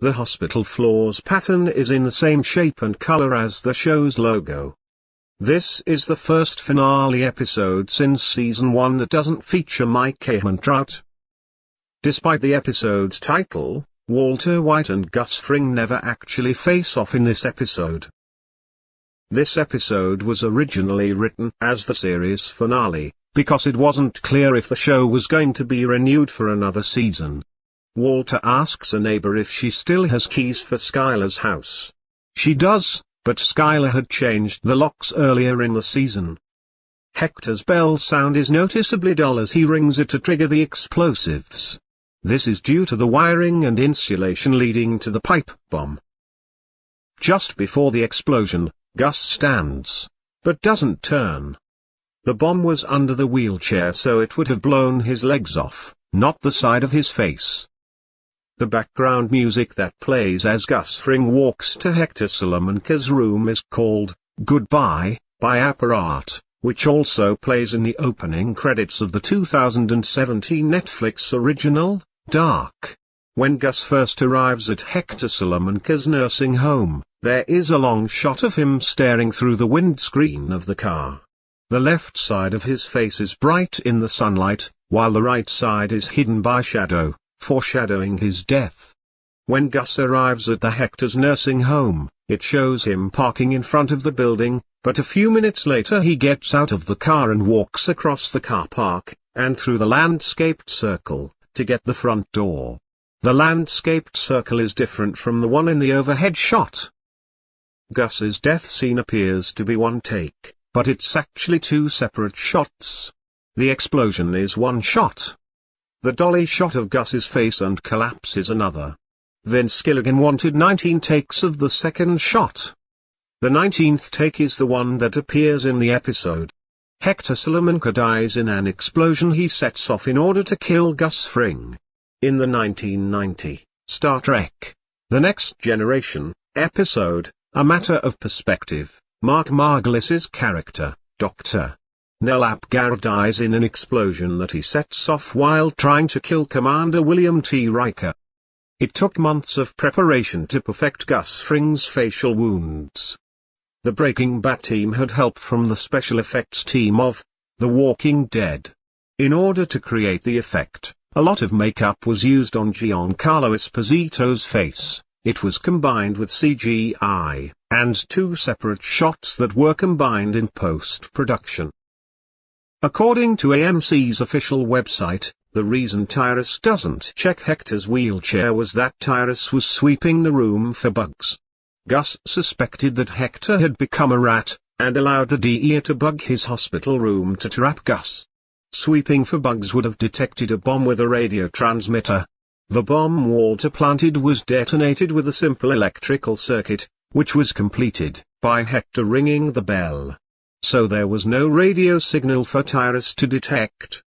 The hospital floor's pattern is in the same shape and color as the show's logo. This is the first finale episode since season 1 that doesn't feature Mike Ehrmantraut. Despite the episode's title, Walter White and Gus Fring never actually face off in this episode. This episode was originally written as the series finale, because it wasn't clear if the show was going to be renewed for another season. Walter asks a neighbor if she still has keys for Skylar's house. She does, but Skylar had changed the locks earlier in the season. Hector's bell sound is noticeably dull as he rings it to trigger the explosives. This is due to the wiring and insulation leading to the pipe bomb. Just before the explosion, Gus stands, but doesn't turn. The bomb was under the wheelchair, so it would have blown his legs off, not the side of his face. The background music that plays as Gus Fring walks to Hector Salamanca's room is called "Goodbye" by Apparat, which also plays in the opening credits of the 2017 Netflix original, Dark. When Gus first arrives at Hector Salamanca's nursing home, there is a long shot of him staring through the windscreen of the car. The left side of his face is bright in the sunlight, while the right side is hidden by shadow, foreshadowing his death. When Gus arrives at the Hector's nursing home, it shows him parking in front of the building, but a few minutes later he gets out of the car and walks across the car park, and through the landscaped circle, to get the front door. The landscaped circle is different from the one in the overhead shot. Gus's death scene appears to be one take, but it's actually two separate shots. The explosion is one shot. The dolly shot of Gus's face and collapse is another. Vince Gilligan wanted 19 takes of the second shot. The 19th take is the one that appears in the episode. Hector Salamanca dies in an explosion he sets off in order to kill Gus Fring. In the 1990 Star Trek: The Next Generation episode, A Matter of Perspective, Mark Margulis's character, Dr. Nell Apgar, dies in an explosion that he sets off while trying to kill Commander William T. Riker. It took months of preparation to perfect Gus Fring's facial wounds. The Breaking Bad team had help from the special effects team of The Walking Dead. In order to create the effect, a lot of makeup was used on Giancarlo Esposito's face. It was combined with CGI, and two separate shots that were combined in post-production. According to AMC's official website, the reason Tyrus doesn't check Hector's wheelchair was that Tyrus was sweeping the room for bugs. Gus suspected that Hector had become a rat, and allowed the DEA to bug his hospital room to trap Gus. Sweeping for bugs would have detected a bomb with a radio transmitter. The bomb Walter planted was detonated with a simple electrical circuit, which was completed by Hector ringing the bell. So there was no radio signal for Tyrus to detect.